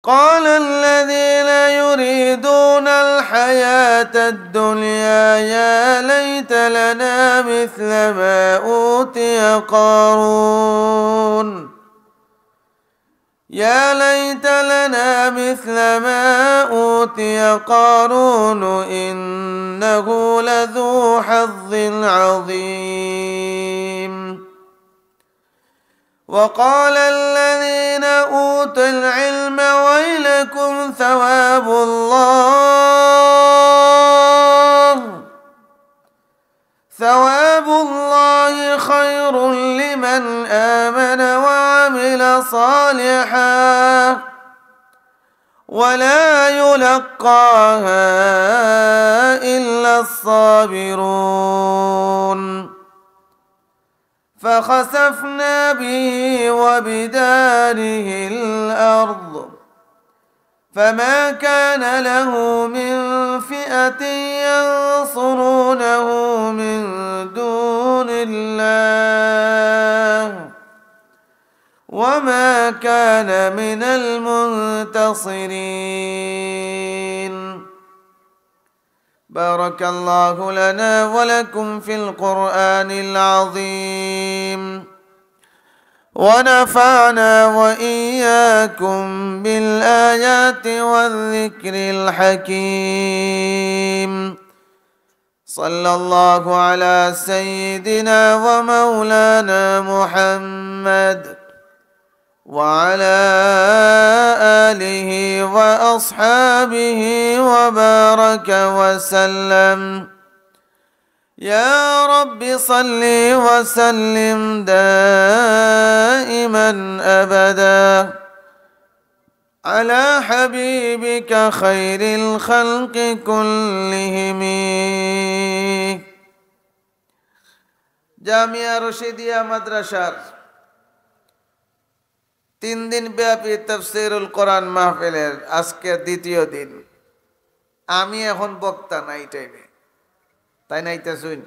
قال الذين يريدون الحياة الدنيا يا ليت لنا مثل ما أوتي قارون يا ليت لنا مثل ما أوتي قارون إنه لذو حظ عظيم وقال الذين أوتوا العلم ويلكم ثواب الله خير لمن آمن وعمل صالحا ولا يلقاها إلا الصابرون فخسفنا به وبداره الأرض فما كان له من فئة ينصرونه من دون الله وما كان من المنتصرين بارك الله لنا ولكم في القرآن العظيم ونفعنا وإياكم بالآيات والذكر الحكيم صلى الله على سيدنا ومولانا محمد وعلى آله وأصحابه وبارك وسلم يا رب صل وسلم دائما أبدا على حبيبك خير الخلق كلهم জামিয়া রশিদিয়া মাদ্রাসার 3 দিন ব্যাপী তাফসীরুল কোরআন মাহফিলের আজকে দ্বিতীয় দিন। আমি এখন বক্তা নাই টাইমে, তাই নাইতেছুন।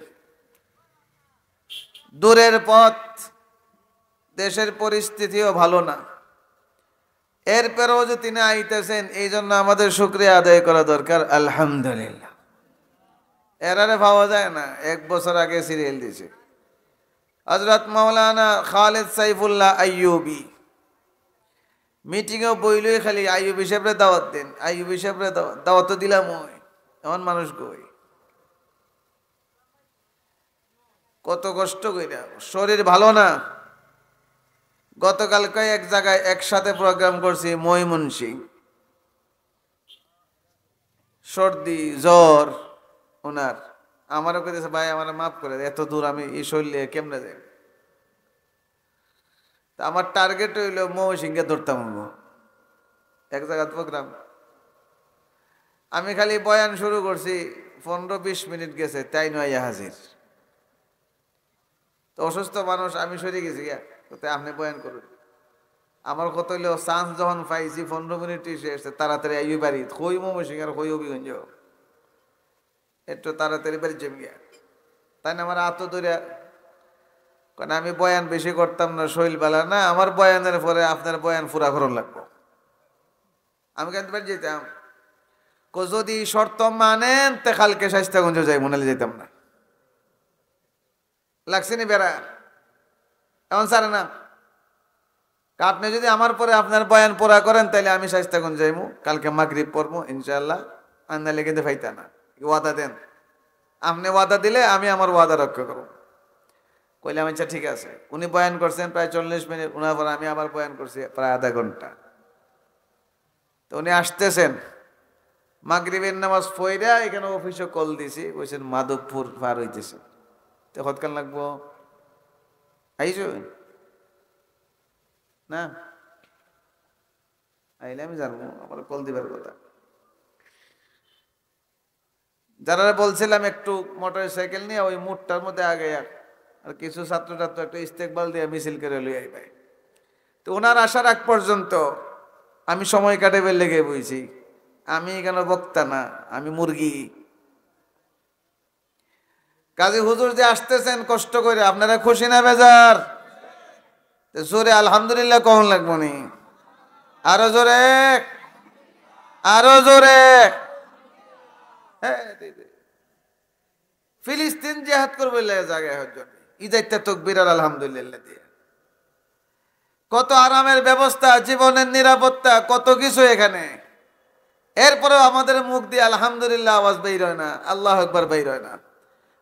দূরের পথ, দেশের পরিস্থিতিও ভালো না, এরপরেও যে তিনি আইতেছেন, এই জন্য আমাদের শুকরিয়া আদায় করা দরকার। আলহামদুলিল্লাহ। এরারে পাওয়া যায় না, 1 বছর আগে সিরিয়াল দিয়েছে হযরত মাওলানা খালিদ সাইফুল্লাহ আইয়ুবী। মিটিংও বইলই খালি আইয়ুবী সাহেবরে দাওয়াত দেন, আইয়ুবী সাহেবরে দাওয়াত তো দিলাম। ওই এমন মানুষ কই, কত কষ্ট কইরা, শরীর ভালো না। গতকালকে এক জায়গায় একসাথে প্রোগ্রাম করছি, ময়মনসিং, সর্দি জ্বর ওনার। আমারও কইতেছে ভাই আমার মাফ করে, এত দূর আমি এই শরীরে কেমনে যাই। তা আমার টার্গেট হইল ময়মনসিংহে ধরতাম এক জায়গার প্রোগ্রাম। আমি খালি বয়ান শুরু করছি, 15-20 মিনিট গেছে, তাই নয় হাজির। তো অসুস্থ মানুষ, আমি সরে গেছি, তাই আপনি বয়ান করুন। আমার কত হইল চান্স যখন পাইছি 15 মিনিট এসে তাড়াতাড়ি আইবি বাড়ি, কই ময়মনসিং আর কই হবিগঞ্জ, একটু তাড়াতাড়ি বাড়ি জমি গিয়া। তাই না আমার আত ধরে, কারণ আমি বয়ান বেশি করতাম না, শৈল বেলা না, আমার বয়ানের পরে আপনার বয়ান পুরা করন লাগবো। আমি কিন্তু বাড়ি যেতাম, যদি শর্ত মানেন তে কালকে স্বাস্থ্যগঞ্জ যাই, মনে যেতাম না। লাগছে নি বেড়া এমন সারে না। আপনি যদি আমার পরে আপনার বয়ান পুরা করেন, তাইলে আমি স্বাস্থ্যগঞ্জ যাইমু, কালকে মাগরিব পড়বো ইনশাআল্লাহ। আন্না লেগে ফাইতা না, ওয়াদা দেন। আপনি ওয়াদা দিলে আমি আমার ওয়াদা রক্ষা করব। কইলাম আচ্ছা ঠিক আছে। উনি বয়ান করছেন প্রায় 40 মিনিট, ওনার পর আমি আবার বয়ান করছি প্রায় আধা ঘন্টা। তো উনি আসতেছেন, মাগরিবের নামাজ পড়া এখানে অফিসে কল দিছি, কইছেন মাধবপুর পার হইতেছে, তো কতক্ষণ লাগবো, আইসো না? আইলে আমি জানবো, আমার কল দিবার কথা। যারা বলছিলাম একটু মোটর সাইকেল নিয়ে ওই মুটটার মধ্যে আগে আর কিছু ছাত্রটা তো একটা ইস্তেকবাল দিয়ে মিছিল করে লই আইবে। তো ওনার আসার আগ পর্যন্ত আমি সময় কাটাইবার লেগে বইছি। আমি এখানে বক্তা না, আমি মুরগি। কাজী হুজুর যে আসতেছেন কষ্ট করে, আপনারা খুশি না বেজার? জোরে আলহামদুলিল্লাহ কখন লাগবো নি? আরো জোরে। আরো জোরে। ফিলিস্তিন জিহাদ করবে জায়গায় হওয়ার জন্য ইদাইতে তকবীর আর আলহামদুলিল্লাহ দিয়ে কত আরামের ব্যবস্থা, জীবনের নিরাপত্তা, কত কিছু এখানে। এরপরেও আমাদের মুখ দিয়ে আলহামদুলিল্লাহ আওয়াজ বের হয় না, আল্লাহু আকবার বের হয় না।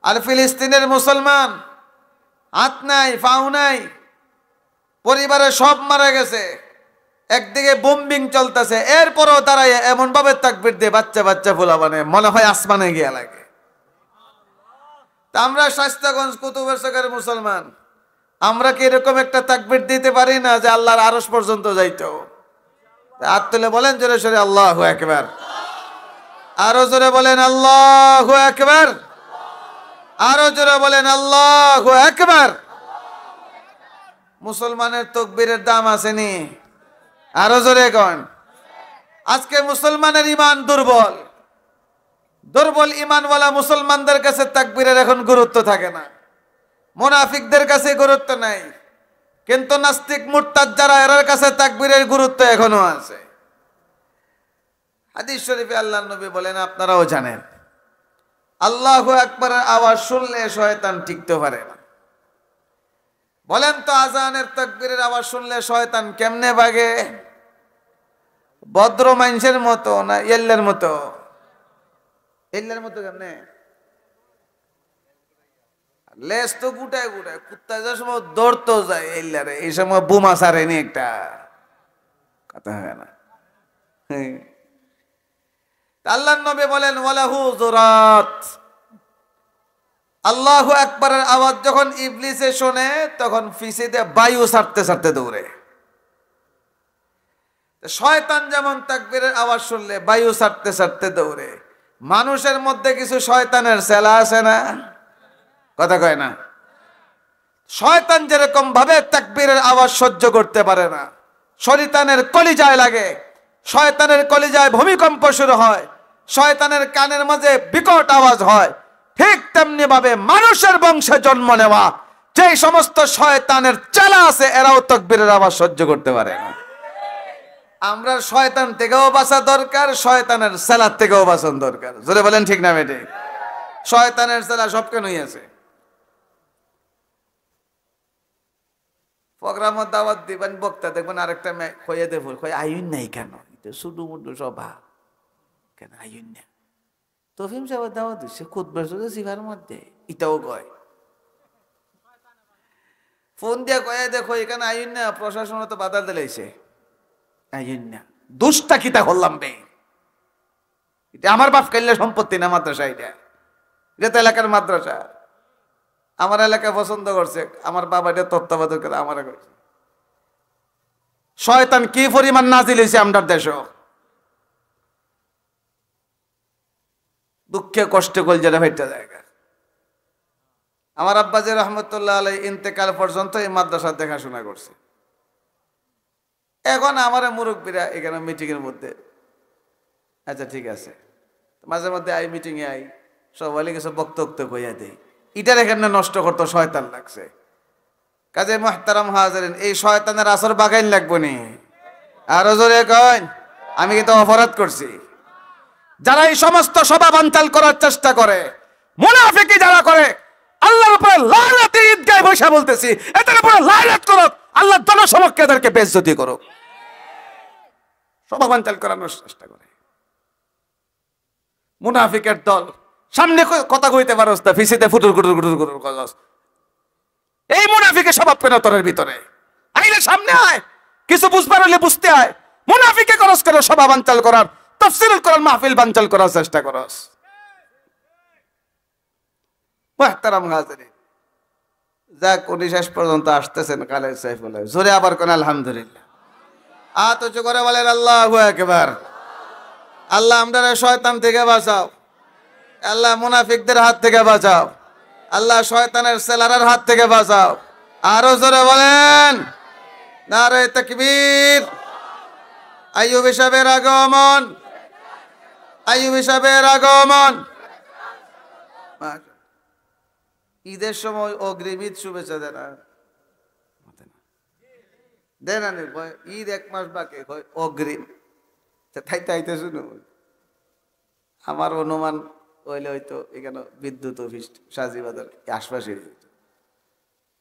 আর ফিলিস্তিনের মুসলমান হাত নাই, পাও নাই, পরিবারে সব মারা গেছে, একদিকে বোম্বিং চলতেছে, এরপরেও তারা এমন ভাবে তাকবীর দিয়ে বাচ্চা বাচ্চা ফুলাবানে মনে হয় আসমানে গিয়া লাগে। আমরা শাস্তাগঞ্জ কুতুবের চকের মুসলমান, আমরা কি এরকম একটা তাকবীর দিতে পারি না যে আল্লাহর আরশ পর্যন্ত যাইতো? হাত তুলে বলেন জোরে সোরে আল্লাহু আকবার। আরো জোরে বলেন আল্লাহু আকবার। আরো জোরে বলেন আল্লাহু আকবার। মুসলমানের তাকবীরের দাম আসেনি? আরো জোরে কোন। আজকে মুসলমানের ঈমান দুর্বল, দুর্বল ঈমানওয়ালা মুসলমানদের কাছে তাকবীরের এখন গুরুত্ব থাকে না, মুনাফিকদের কাছে গুরুত্ব নাই। কিন্তু নাস্তিক মুরতাদ যারা, এর কাছে তাকবীরের গুরুত্ব এখনো আছে। হাদিস শরীফে আল্লাহর নবী বলেন, আপনারাও জানেন, আল্লাহু আকবারের আওয়াজ শুনলে শয়তান টিকতে পারে না। বলেন তো আজানের তাকবীরের আওয়াজ শুনলে শয়তান কেমনে ভাগে? ভদ্র মানুষের মতো না এল্লের মতো? এল্লের মতো কেমনে? লেজ তো গুটায় গুটায়, কুত্তা যে সময় দৌড়তো যায় এল্লারে, এই সময় বোমা সারেনি একটা কথা হয় না। আল্লাহর নবী বলেন ওয়ালাহু যুরাত, আল্লাহু আকবারের আওয়াজ যখন ইবলিসে শোনে তখন ফিসিতে বায়ু ছাড়তে ছাড়তে দৌড়ে। শয়তান যেমন তাকবীরের আওয়াজ শুনলে বায়ু ছাড়তে ছাড়তে দৌড়ে, মানুষের মধ্যে কিছু শয়তানের চেলা আছে না? কথা কয় না? শয়তান যেরকম ভাবে তাকবীরের আওয়াজ সহ্য করতে পারে না, শয়তানের কলিজায় লাগে, শয়তানের কলিজায় ভূমিকম্প শুরু হয়, শয়তানের কানের মাঝে বিকট আওয়াজ হয়, ঠিক তেমনি ভাবে মানুষের বংশে জন্ম নেওয়া যে সমস্ত শয়তানের চেলা আছে, এরাও তাকবীরের আওয়াজ সহ্য করতে পারে না। আমরা শয়তান থেকেও বাঁচা দরকার, শয়তানের চেলার থেকেও বাঁচানো দরকার। জোরে বলেন ঠিক না বেটে? শয়তানের চেলা সব কেনই আছে। প্রোগ্রামে দাওয়াত দিবেন, বক্তা দেখবেন আরেকটা কইয়া দেব, কই আইন নাই কেন? এটা শুধু মুডু সভা কেন আইন না? তফিম সাহেব দাওয়াত দিচ্ছে খুতবা শুধু জিভার মধ্যে, এটাও কয়। ফোন দিয়া কয়ে দেখো এখানে আইন না, প্রশাসন তো বাধা দিলাইছে, আইন না। দুষ্টা কিতা করলাম বে? এটা আমার বাপ কাইলে সম্পত্তি না, মাদ্রাসা এটা, এটা তো এলাকার মাদ্রাসা। আমার এলাকা পছন্দ করছে, আমার বাবা এটা তত্ত্বাবধান করে আমার করছে। শয়তান কি পরিমাণ নাজিল হয়েছে আমার দেশ, দুঃখে কষ্টে কলজাটা ভাইটা জায়গা। আমার আব্বাজি রহমতুল্লাহ আলাই ইন্তেকাল পর্যন্ত এই মাদ্রাসা দেখাশোনা করছে। এখন আমার মুরব্বীরা এখানে মিটিং এর মধ্যে, আচ্ছা ঠিক আছে, মাঝে মধ্যে আই মিটিং এ আই, সবাই কিছু বক্তব্য কইয়া দেয়, ইটার এখানে নষ্ট করতো শয়তান লাগছে। কাজে মুহতারাম হাজিরিন, এই শয়তানের আসর বাগাইন লাগবো নি? আরো জোরে কইন, আমি কিন্তু অপরাধ করছি। যারা এই সমস্ত সভা বানচাল করার চেষ্টা করে, মুনাফিকি যারা করে, আল্লাহর উপরে লানত, ঈদগাহে বসে বলতেছি, এদের উপরে লানত করো, আল্লাহর জনসমক্ষে এদেরকে বেইজ্জতি করো। সভা বানচাল করানোর চেষ্টা করে মুনাফিকের দল। সামনে কথা কইতে পারস না, ফিসিতে ফুটুর কুটুর কুটুর কুটুর কজস। এই মুনাফিকের স্বভাব কেন তোরের ভিতরে? আইলে সামনে আয়, কিছু বুঝবার হলে বুঝতে আয়। মুনাফিকে করস কেন সভা বানচাল করার, তাফসীরুল কোরআন মাহফিল বানচাল করার চেষ্টা করস? মুহতারাম হাজিরিন, যাক উনি শেষ পর্যন্ত আসতেছেন কালের সাইফুল্লাহ, জোরে আবার কোন আলহামদুলিল্লাহ। আত উঁচু করে বলেন আল্লাহু আকবার। আল্লাহ আমরা শয়তান থেকে বাঁচাও, আল্লাহ মুনাফিকদের হাত থেকে বাঁচাও, আল্লাহ শয়তানের সেলারের হাত থেকে বাঁচাও। আরো জোরে বলেন নারে তাকবীর। আইয়ুব সাহেবের আগমন, আইয়ুব সাহেবের আগমন। ঈদের সময় অগ্রিম ঈদ শুভেচ্ছা দেন, দেন ঈদ 1 মাস বাকি অগ্রিম। তাইতে আইতে শুনো আমার অনুমান হইলে হয়তো এখানে বিদ্যুৎ অফিস সাজিবাজার আশপাশে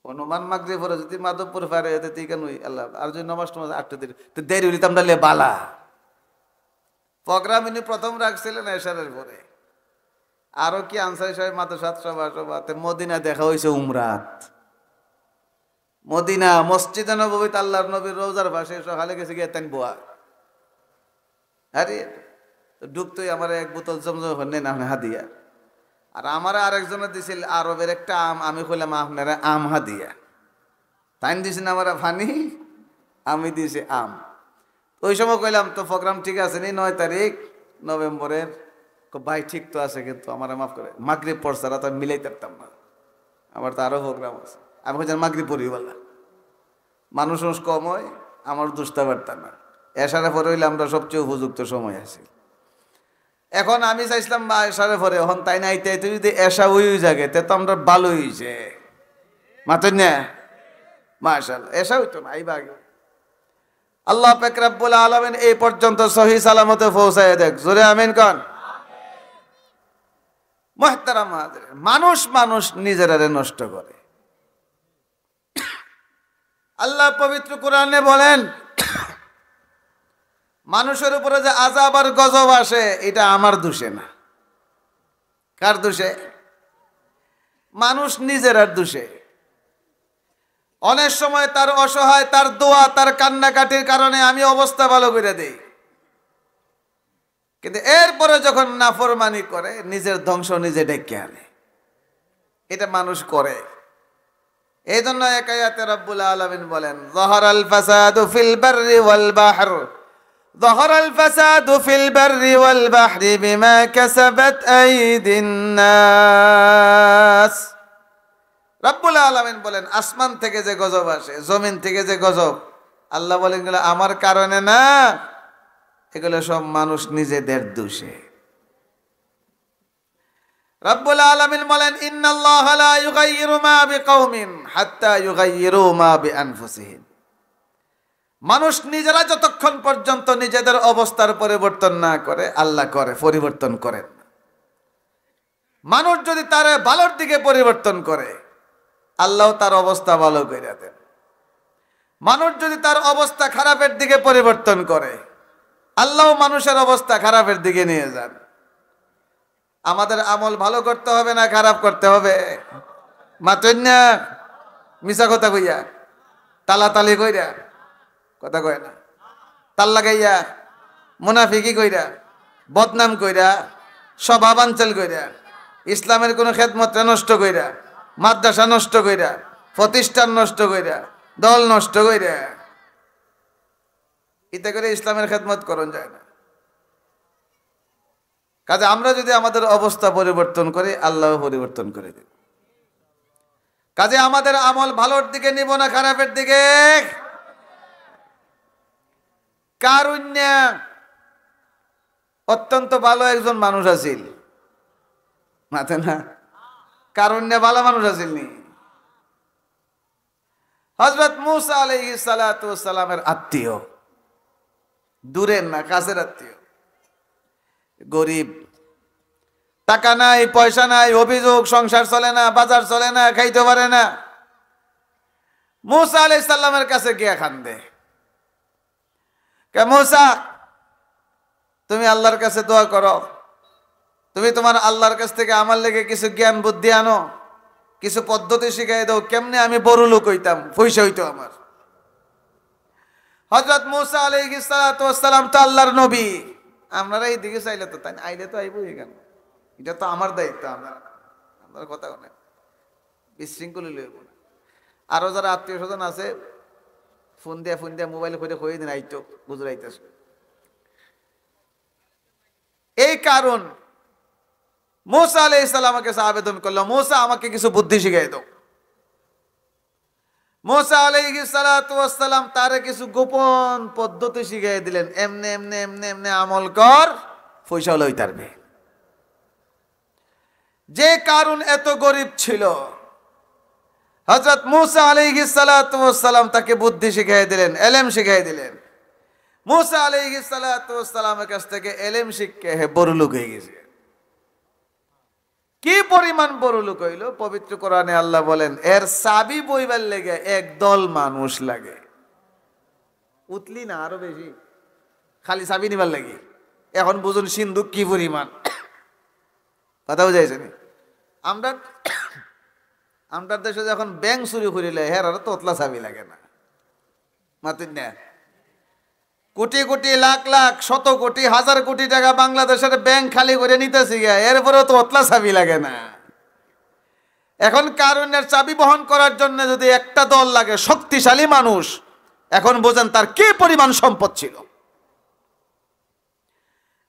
অনুমান মাগরে পরে যদি মাধবপুর পারে হতে কেন আল্লাহ আর যদি নমাজ টমাজ 8টা দিন তো দেরি হইলে আমরা লে বালা প্রোগ্রাম ইনি প্রথম রাখছিলেন এশারের পরে আরো কি আনসারি সাহেব মাদ্রাসা সভাতে মদিনা দেখা হয়েছে উমরাত মদিনা মসজিদে নববীতে আল্লাহর নবীর রওজার পাশে সকালে গেছে গিয়ে তেন বোয়া আরে ডুবতোই আমার এক বোতল জমজম নেন আপনি হাদিয়া আর আমার আরেকজনে দিছিল আরবের একটা আম আমি কইলাম আপনারা আম হাদিয়া তাই দিছেন আমার ফানি আমি দিয়েছি আম ওই সময় কইলাম তো প্রোগ্রাম ঠিক আছে নি 9 তারিখ নভেম্বরের ভাই ঠিক তো আছে কিন্তু আমার মাফ করে মাগরিব পড়ছারা তো মিলাই পারতাম না আবার তো আরো প্রোগ্রাম আছে আমি কইলাম মাগরিব পড়িওয়ালা মানুষ কম হয় আমার দুষ্টা পারতাম না এশারে পরে হইলে আমরা সবচেয়ে উপযুক্ত সময় আছি এখন আমি চাইছিলাম এশারে পরে এখন তাই না আইতে আইতে যদি এশা ওই জায়গায় তো আমরা ভালো হইছে মাতেন না মাশাআল্লাহ এশা হইতো না এই বাগে আল্লাহ পাক রব্বুল আলামিন এই পর্যন্ত সহি সালামতে পৌঁছায় দেখ জোরে আমিন কোন মুহতারাম হাজিরিন মানুষ নিজেরারে নষ্ট করে আল্লাহ পবিত্র কোরআনে বলেন মানুষের উপরে যে আযাব আর গজব আসে এটা আমার দোষে না কার দোষে মানুষ নিজেরার দোষে অনেক সময় তার অসহায় তার দোয়া তার কান্নাকাটির কারণে আমি অবস্থা ভালো করে দেই কিন্তু এরপরে যখন নাফরমানি করে নিজের ধ্বংস নিজে ডেকে আনে এটা মানুষ করে এই জন্য এক আয়াতে রব্বুল আলামিন বলেন যাহারাল ফাসাদু ফিল বাররি ওয়াল বাহর যাহারাল ফাসাদু ফিল বাররি ওয়াল বাহরি বিমা কাসাবাত আইদিন নাস রব্বুল আলামিন বলেন আসমান থেকে যে গজব আসে জমিন থেকে যে গজব আল্লাহ বলেন এগুলো আমার কারণে না এগুলো সব মানুষ নিজেদের দোষে রব্বুল আলামিন বলেন ইন্নাল্লাহা লা ইউগাইয়িরু মা বিকাউমিন হাত্তা ইউগাইয়িরু মা বিআনফুসিহিম মানুষ নিজেরা যতক্ষণ পর্যন্ত নিজেদের অবস্থার পরিবর্তন না করে আল্লাহ করে পরিবর্তন করেন মানুষ যদি তার ভালোর দিকে পরিবর্তন করে আল্লাহ তার অবস্থা ভালো করে দেন মানুষ যদি তার অবস্থা খারাপের দিকে পরিবর্তন করে আল্লাহ মানুষের অবস্থা খারাপের দিকে নিয়ে যান আমাদের আমল ভালো করতে হবে না খারাপ করতে হবে মাতন্যা মিছা কথা কইয়া তালাতালি কইরা কথা কয় না তাল লাগাইয়া মুনাফিকি কইরা বদনাম কইরা স্বভাবাঞ্চল কইরা ইসলামের কোনো খেদমত নষ্ট কইরা মাদ্রাসা নষ্ট কইরা প্রতিষ্ঠান নষ্ট কইরা দল নষ্ট কইরা এতে করে ইসলামের খেদমত করন যায় না কাজে আমরা যদি আমাদের অবস্থা পরিবর্তন করি আল্লাহ পরিবর্তন করে দেন কাজে আমাদের আমল ভালোর দিকে নিব না খারাপের দিকে কারুণ্য অত্যন্ত ভালো একজন মানুষ আছিল মাথে না কারুণ্য ভালো মানুষ আছিল নি হযরত মূসা আলাইহিস সালাতু ওয়াস সালামের আত্মীয় দূরের না কাছের আত্মীয় গরিব টাকা নাই পয়সা নাই অভিযোগ সংসার চলে না বাজার চলে না খাইতে পারে না মূসা আলাইহিস সালামের কাছে গিয়া কান্দে কে মূসা তুমি আল্লাহর কাছে দোয়া করো তুমি তোমার আল্লাহর কাছ থেকে আমার লেগে কিছু জ্ঞান বুদ্ধি আনো কিছু পদ্ধতি শিখাই দাও কেমনে আমি বড় লোক হইতাম পয়সা হইতো আমার হযরত মূসা আলাইহিস সালাতু ওয়াস সালাম তো আল্লাহর নবী আপনারা এই দিকে চাইলে তো তাই আইলে তো আইবই কেন এটা তো আমার দায়িত্ব আমার কথা না বিশৃঙ্খলা লইব না আরো যারা আত্মীয় স্বজন আছে ফোন দিয়া মোবাইল করে কই দিন আইতো বুঝরাইতেছে এই কারণ মূসা আলাইহিস সালামের কাছে আবেদন করলো মূসা আমাকে কিছু বুদ্ধি শিখাই দাও মূসা আলাইহিস সালাতু ওয়াস সালাম তারে কিছু গোপন পদ্ধতি শিখাই দিলেন এমনে এমনে এমনে এমনে আমল কর পয়সা লই তারবে যে কারণ এত গরিব ছিল হযরত মূসা আলাইহিস সালাতু ওয়াস সালাম তাকে বুদ্ধি শিখাই দিলেন ইলম শিখাই দিলেন মুসা আলাইহিস সালাতু ওয়াস সালামের কাছ থেকে ইলম শিক্ষা হে বড় লোক হয়ে গেছে। কি পরিমাণ বড় লোক হইল, পবিত্র কোরআনে আল্লাহ বলেন এর চাবি বইবার লেগে একদল মানুষ লাগে। উতলি না আরো বেশি, খালি চাবি নিবার লাগে। এখন বুঝুন সিন্ধুক কি পরিমাণ, কথা বুঝাইছে নি? আমরা দেশে যখন ব্যাংক চুরি করিলে হের আর তোতলা চাবি লাগে না, মাতিন না? কোটি কোটি লাখ লাখ শত কোটি হাজার কোটি টাকা বাংলাদেশের ব্যাংক খালি করে নিতেছি গা, এরপরেও তো তোতলা চাবি লাগে না। এখন কারণের চাবি বহন করার জন্য যদি একটা দল লাগে শক্তিশালী মানুষ, এখন বোঝেন তার কি পরিমাণ সম্পদ ছিল।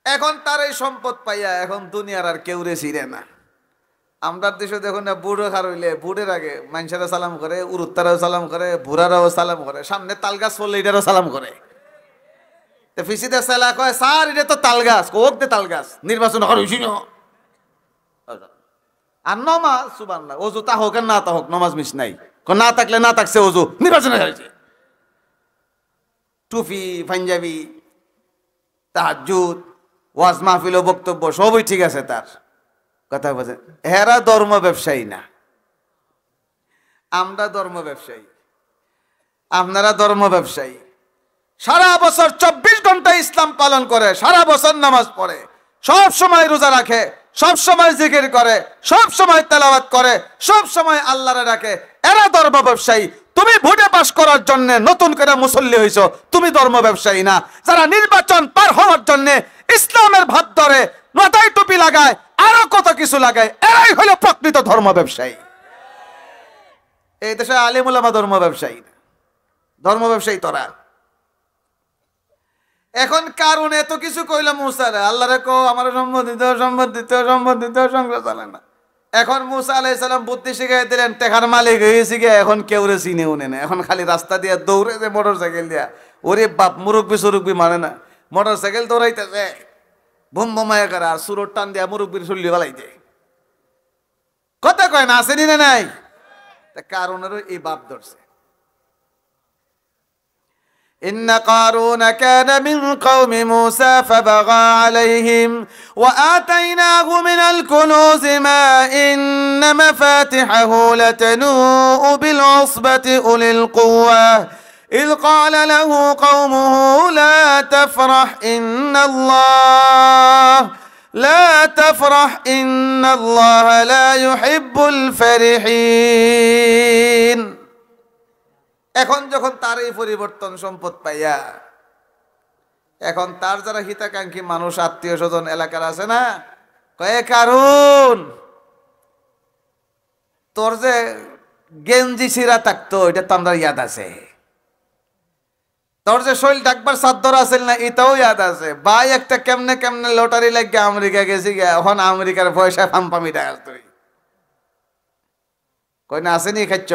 এখন তার এই সম্পদ পাইয়া এখন দুনিয়ার আর কেউ রে ছিঁড়ে না। আমরা দেশে দেখুন না, বুড়ো খার হইলে বুড়ের আগে মানুষেরা সালাম করে, উরুত্তারাও সালাম করে, বুড়ারাও সালাম করে, সামনে তাল গাছ পড়লে এটারও সালাম করে। ফিসিতে সেলা কয় স্যার এটা তো তাল গাছ, কোক দে তাল গাছ, নির্বাচন হইছি না। আর নমাজ সুবহানাল্লাহ, ওযু তা হোক আর না তা হোক নমাজ মিস নাই, না থাকলে না থাকছে ওযু নির্বাচন হয়েছে। টুপি পাঞ্জাবি তাহাজ্জুদ ওয়াজ মাহফিল ও বক্তব্য সবই ঠিক আছে তার, কথা বোঝেন? এরা ধর্ম ব্যবসায়ী না, আমরা ধর্ম ব্যবসায়ী, আপনারা ধর্ম ব্যবসায়ী। সারা বছর 24 ঘন্টা ইসলাম পালন করে, সারা বছর নামাজ পড়ে, সব সময় রোজা রাখে, সব সময় জিকির করে, সব সময় তেলাওয়াত করে, সব সময় আল্লাহরে ডাকে। এরা ধর্ম ব্যবসায়ী। তুমি ভোটে পাস করার জন্য নতুন করে মুসল্লি হইছো, তুমি ধর্ম ব্যবসায়ী না। যারা নির্বাচন পার হওয়ার জন্য ইসলামের ভাত ধরে, মাথায় টুপি লাগায়, আরো কত কিছু লাগায়, এরাই হলো প্রকৃত ধর্ম ব্যবসায়ী। এই দেশে আলিম উলামা ধর্ম ব্যবসায়ী না, ধর্ম ব্যবসায়ী তোরা। এখন কারণ এত কিছু কইলাম মুসারে, আল্লাহরে কো আমার সম্বন্ধিত সংসার চলে না। এখন মুসা আলাইহিস সালাম বুদ্ধি শিখাই দিলেন, টেকার মালিক হয়েছি গে, এখন কেউ রে চিনেও না। এখন খালি রাস্তা দিয়া দৌড়ে যে মোটর সাইকেল দিয়া, ওরে বাপ মুরব্বি সুরব্বি মানে না, মোটর সাইকেল দৌড়াইতেছে বুম বোমায় করে, আর সুরোর টান দিয়া মুরব্বির চল্লি ফেলাই দেয়। কথা কয় না, আসেনি না নাই? কারণেরও এই বাপ ধরছে। إن قارون كان من قوم موسى فبغى عليهم وآتيناه من الكنوز ما إن مفاتحه لتنوء بالعصبة أولي القوة إذ قال له قومه لا تفرح إن الله لا يحب الفرحين। এখন যখন তার এই পরিবর্তন সম্পদ পাইয়া, এখন তার যারা হিতাকাঙ্ক্ষী মানুষ আত্মীয় স্বজন এলাকার আছে না, কয়ে কারণ তোর যে গেঞ্জি ছিঁড়া থাকতো এটা তো আমরা ইয়াদ আছে, তোর যে শৈল ডাকবার চাদর আছে না এটাও ইয়াদ আছে। ভাই একটা কেমনে কেমনে লটারি লাগে আমেরিকা গেছি গে, এখন আমেরিকার পয়সা ফামফামি টাকা তুই কই না আসেনি খাচ্ছ।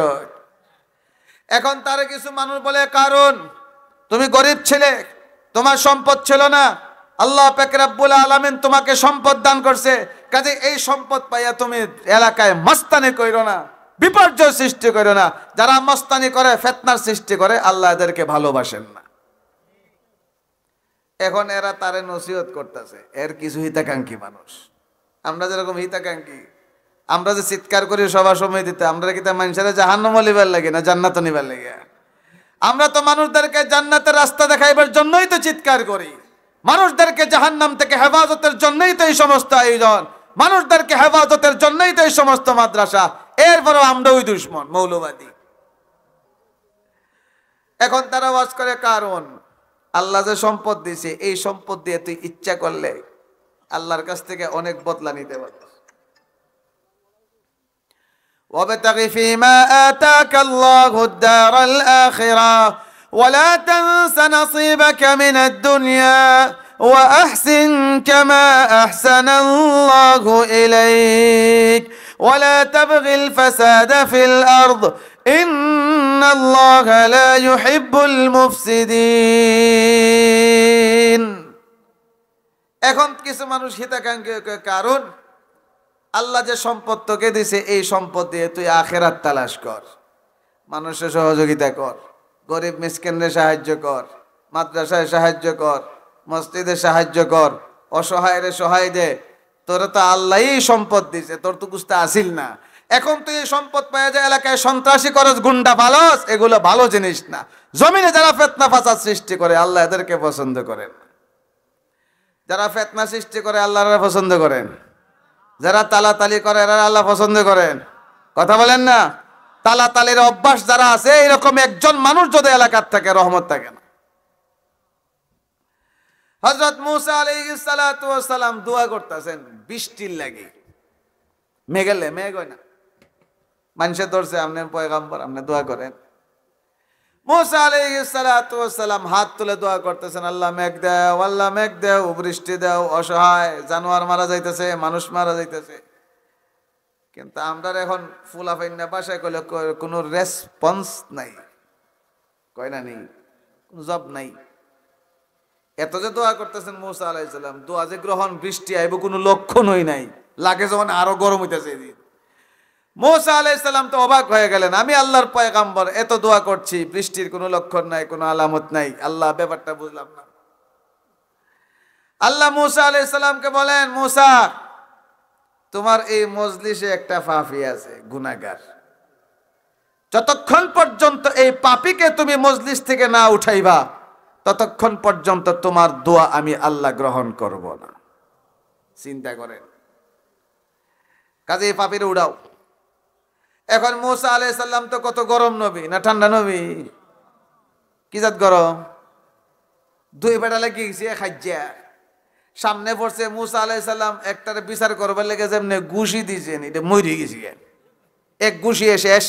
এখন তার কিছু মানুষ বলে কারণ তুমি গরিব ছিলে, তোমার সম্পদ ছিল না, আল্লাহ পাক রব্বুল আলামিন তোমাকে সম্পদ দান করছে, কাজে এই সম্পদ পাইয়া তুমি এলাকায় মস্তানি কইরো না, বিপর্যয় সৃষ্টি করো না। যারা মস্তানি করে, ফিতনার সৃষ্টি করে, আল্লাহ এদেরকে ভালোবাসেন না। এখন এরা তারে নসিহত করতেছে, এর কিছু হিতাকাঙ্ক্ষী মানুষ। আমরা যেরকম হিতাকাঙ্ক্ষী, আমরা যে চিৎকার করি সভা সমিতিতে, আমরা কি তা মানুষেরা জাহান্নামে নিবার লাগে না জান্নাতে নিবার লাগে? আমরা তো মানুষদেরকে জান্নাতের রাস্তা দেখাইবার জন্যই তো চিৎকার করি, মানুষদেরকে জাহান্নাম থেকে হেফাজতের জন্যই তো এই সমস্ত আয়োজন, মানুষদেরকে হেফাজতের জন্যই তো এই সমস্ত মাদ্রাসা। এরপরও আমরা ওই দুশ্মন মৌলবাদী। এখন তারা ওয়াজ করে কারণ আল্লাহ যে সম্পদ দিয়েছে, এই সম্পদ দিয়ে তুই ইচ্ছা করলে আল্লাহর কাছ থেকে অনেক বদলা নিতে পারবি। وابتغ فيما آتاك الله الدار الآخرة ولا تنس نصيبك من الدنيا وأحسن كما أحسن الله إليك ولا تبغ الفساد في الأرض إن الله لا يحب المفسدين। এখন কিছু মানুষ হিতাকাঙ্ক্ষী কারণ আল্লাহ যে সম্পদ তোকে দিছে, এই সম্পদ দিয়ে তুই আখেরাত তালাশ কর, মানুষের সহযোগিতা কর, গরিব মিসকিনদের সাহায্য কর, মাদ্রাসায় সাহায্য কর, মসজিদে সাহায্য কর, অসহায়ের সহায় দে। তোরা তো আল্লাহই সম্পদ দিছে, তোর তো কুস্তা আসিল না। এখন তুই এই সম্পদ পাওয়া যায় এলাকায় সন্ত্রাসী করস, গুন্ডা পালস, এগুলো ভালো জিনিস না। জমিনে যারা ফিতনা ফাসাদ সৃষ্টি করে আল্লাহ এদেরকে পছন্দ করেন। যারা ফিতনা সৃষ্টি করে আল্লাহরা পছন্দ করেন। যারা তালাতালি করে এরা আল্লাহ পছন্দ করেন। কথা বলেন না? তালাতালির অভ্যাস যারা আছে, এরকম একজন মানুষ যদি এলাকার থাকে রহমত থাকে না। হযরত মূসা আলাইহিস সালাতু ওয়াস সালাম দোয়া করতেছেন বৃষ্টির লাগি। মেঘেলে মেঘ হয় না, মানুষে ধরছে আপনি পয়গম্বর, আপনি দোয়া করেন। মূসা আলাইহিস সালাতু ওয়াস সালাম হাত তুলে দোয়া করতেছেন, আল্লাহ মেঘ দাও, আল্লাহ মেঘ দাও, বৃষ্টি দাও। অসহায় জানোয়ার মারা যাইতেছে, মানুষ মারা যাইতেছে। কিন্তু আমরা এখন ফুলাফাইন্না বাসায় কইলে কোনো রেসপন্স নাই, কয় না নেই, কোনো জব নাই। এত যে দোয়া করতেছেন মূসা আলাইহিস সালাম, দোয়া যে গ্রহণ, বৃষ্টি আইব কোনো লক্ষণই নাই। লাগে যখন আরো গরম হইতেছে। মূসা আলাইহিস সালাম তো অবাক হয়ে গেলেন, আমি আল্লাহর পয়গম্বর, এত দোয়া করছি, বৃষ্টির কোনো লক্ষণ নাই, কোনো আলামত নাই। আল্লাহ ব্যাপারটা বুঝলাম না। আল্লাহ মূসা আলাইহিস সালামকে বলেন, মূসা তোমার এই মজলিসে একটা পাপী আছে, গুনাহগার। যতক্ষণ পর্যন্ত এই পাপীকে তুমি মজলিস থেকে না উঠাইবা ততক্ষণ পর্যন্ত তোমার দোয়া আমি আল্লাহ গ্রহণ করব না। চিন্তা করেন, কাজে এই পাপীরে উড়াও। এখন মূসা আলাইহিস সালাম তো কত গরম নবী না ঠান্ডা নবী? কি জাত গরম? দুই বেটা লাগি গেছে খাইজা, সামনে পড়ছে মূসা আলাইহিস সালাম একটারে বিচার করবার লেগে যেমনে ঘুষি দিয়েছেন, এটা মরে গেছি, এক ঘুষিয়ে শেষ।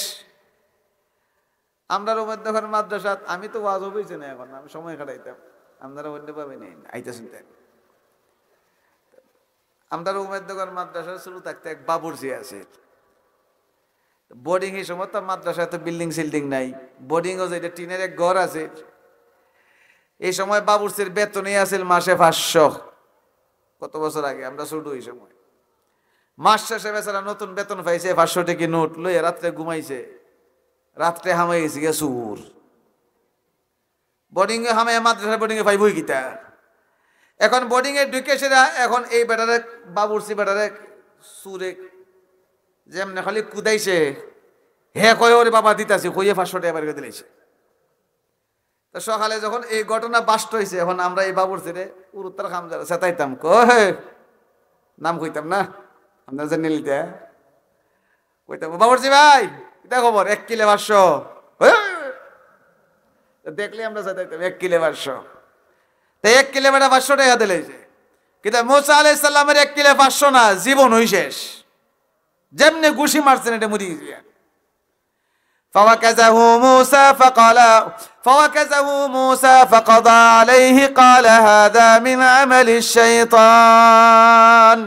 আমরা রোমধ্যখন মাদ্রাসাত, আমি তো ওয়াজ হইছে না, এখন আমি সময় কাটাইতাম, আপনারা অন্য পাবে নেই আইতেছেন। তাই আমরা রোমধ্যখন মাদ্রাসা শুরু থাকতে এক বাবুর্চি আছে, বোর্ডিং এর সময় তো মাদ্রাসায় তো বিল্ডিং সিল্ডিং নাই, বোর্ডিংও যেটা টিনের এক ঘর আছে। এই সময় বাবুর্চির বেতনই আছে মাসে 500। কত বছর আগে, আমরা ছোট ওই সময়। মাস শেষে বেচারা নতুন বেতন পাইছে, 500 টাকা নোট লইয়া রাত্রে ঘুমাইছে, রাত্রে হামাই গেছে গিয়া সুর। বোর্ডিং এ হামাই মাদ্রাসা বোর্ডিং এ পাইবই কিতা। এখন বোর্ডিং এ ঢুকে সেরা, এখন এই বেটারে বাবুর্চি বেটারে সুরে যেমনে খালি কুদাইছে, হে কয় ওরে বাবা দিতাছি, কইয়ে 500 টাকা বের করে দিলেছে। তো সকালে যখন এই ঘটনা বাস্ট হয়েছে, এখন আমরা এই বাবুর্চিরে উত্তর খামজার চেতাইতাম, কহে নাম কইতাম না, আপনার যে নিলিতে কইতাম, বাবুর্চি ভাই এটা খবর 1 কিলো 500। দেখলে আমরা চেতাইতাম 1 কিলো 500। তো 1 কিলো বেটা 500 টাকা দিলেছে। কিন্তু মূসা আলাইহিস সালামের 1 কিলো 500 না, জীবন হই শেষ। যেমনে ঘুষি মারছেন এটা মুড়ি গিয়ে। فوكزه موسى فقضى عليه قال هذا من عمل الشيطان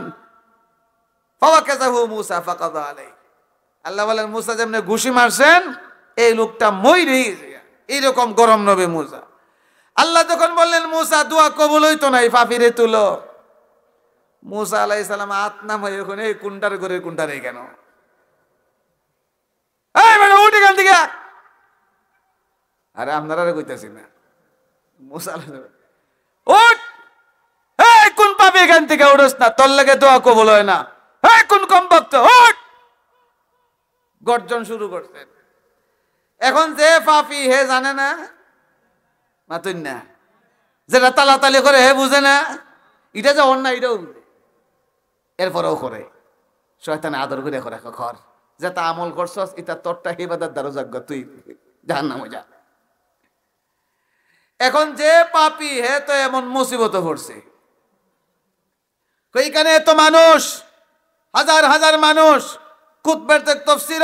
فوكزه موسى فقضى عليه। আল্লাহ বলেন মূসা যেমনে ঘুষি মারছেন এই লোকটা মইরে গেছে, এইরকম গরম নবী মূসা। আল্লাহ যখন বললেন মূসা দোয়া কবুল হইতো না, এই পাপীরে তুলো। মূসা আলাইহিস সালাম হাত নামাই ওখানে, এই কুন্টার করে কুন্টারে কেন? এই মানে উঠে গেল দিকে। আরে আপনারা কইতাছি না, মূসা আলাইহিস সালাম উঠ, এই কোন পাপী এখান থেকে উঠোস না, তোর লাগে দোয়া কবুল হয় না। এই কোন কম ভক্ত, উঠ। গর্জন শুরু করছেন। এখন যে পাপী হে জানে না, মাতুন না, যেটা তালাতালি করে হে বুঝে না, এটা যে অন্যায় এটাও বুঝে, এরপরেও করে। শয়তানে আদর করে করে খর যেটা আমল করছস এটা তোরটা ইবাদত দ্বারা যোগ্য, তুই জাহান্নামে যা। এখন যে পাপী হে তো এমন মুসিবতে পড়ছে, কইখানে এত মানুষ, হাজার হাজার মানুষ কুতবের তাফসীর।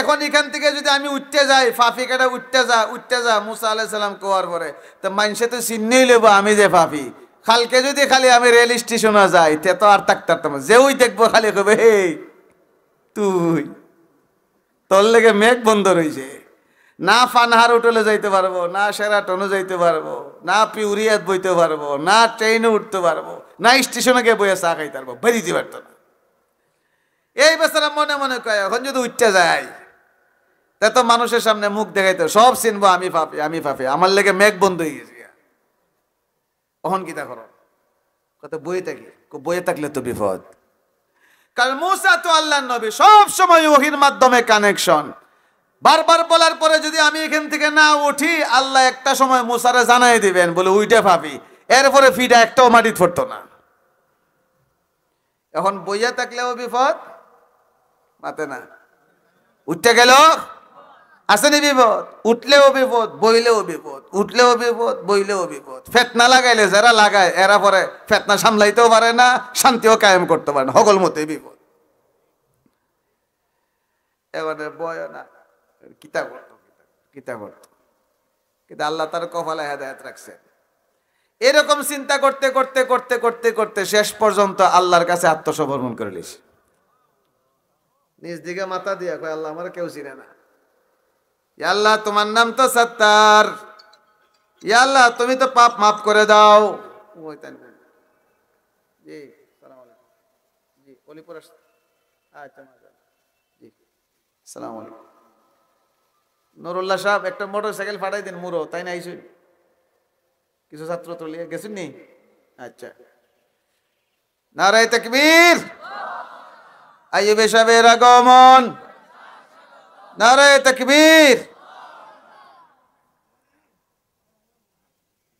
এখন এখান থেকে যদি আমি উঠতে যাই, পাপী কাটা উঠতে যা মূসা আলাইহিস সালাম কোয়ার পরে, তো মানুষে তো চিন্নেই লইব আমি যে পাপী। কালকে যদি খালি আমি রেল স্টেশনে যাই, তে তো আর থাকতাম না, যে ওই দেখবো খালি কবে হে তুই, তোর লেগে মেঘ বন্ধ রয়েছে। না ফানহার হোটেলে যাইতে পারবো, না শেরাটনে যাইতে পারবো, না পিউরিয়াত বইতে পারবো, না ট্রেনে উঠতে পারবো, না স্টেশনে গিয়ে বইয়ে চা খাইতে পারবো, বেরিয়ে পারতো না। এই বেচারা মনে মনে কয় এখন যদি উঠতে যায় তা তো মানুষের সামনে মুখ দেখাইতে সব চিনবো আমি পাপী, আমি পাপী, আমার লেগে মেঘ বন্ধ হয়ে গেছে। অহন কিতা করো কত বইয়ে থাকি, বইয়ে থাকলে তো বিপদ। কারণ মুসা তো আল্লাহর নবী, সব সময় ওহীর মাধ্যমে কানেকশন। বারবার বলার পরে যদি আমি এখান থেকে না উঠি, আল্লাহ একটা সময় মুসারে জানাই দিবেন, বলে উইটে ভাবি, এরপরে ফিটা একটাও মাটিতে পড়তো না। এখন বইয়া থাকলেও বিপদ, মাতে না উঠতে গেল আসেনি বিপদ, উঠলেও বিপদ, বইলেও বিপদ, উঠলেও বিপদ, বইলেও বিপদ। ফেতনা লাগাইলে যারা লাগায় এরা পরে ফেতনা সামলাইতেও পারে না, শান্তিও কায়েম করতে পারে না, হগল মতে বিপদ। এবারে বয় না কিতা করতো, কিতা করতো, কিন্তু আল্লাহ তার কপালে হেদায়েত রাখছেন। এরকম চিন্তা করতে করতে করতে করতে করতে শেষ পর্যন্ত আল্লাহর কাছে আত্মসমর্পণ করে লিস। নিজ দিকে মাথা দিয়া কয়, আল্লাহ আমার কেউ চিনে না, ইয়া আল্লাহ তোমার নাম তো সত্তার, ইয়া আল্লাহ তুমি তো পাপ মাফ করে দাও। ওই তাই জি, সালাম আলাইকুম জি, অলিপুর আচ্ছা জি, সালাম আলাইকুম। নুরুল্লাহ সাহেব একটা মোটরসাইকেল ফাটাই দিন মুরো, তাই না আইসুন কিছু ছাত্র তো লিয়ে গেছেন নি? আচ্ছা, নারায়ে তাকবীর, আইয়ুব সাহেবের আগমন, নারায়ে তাকবীর।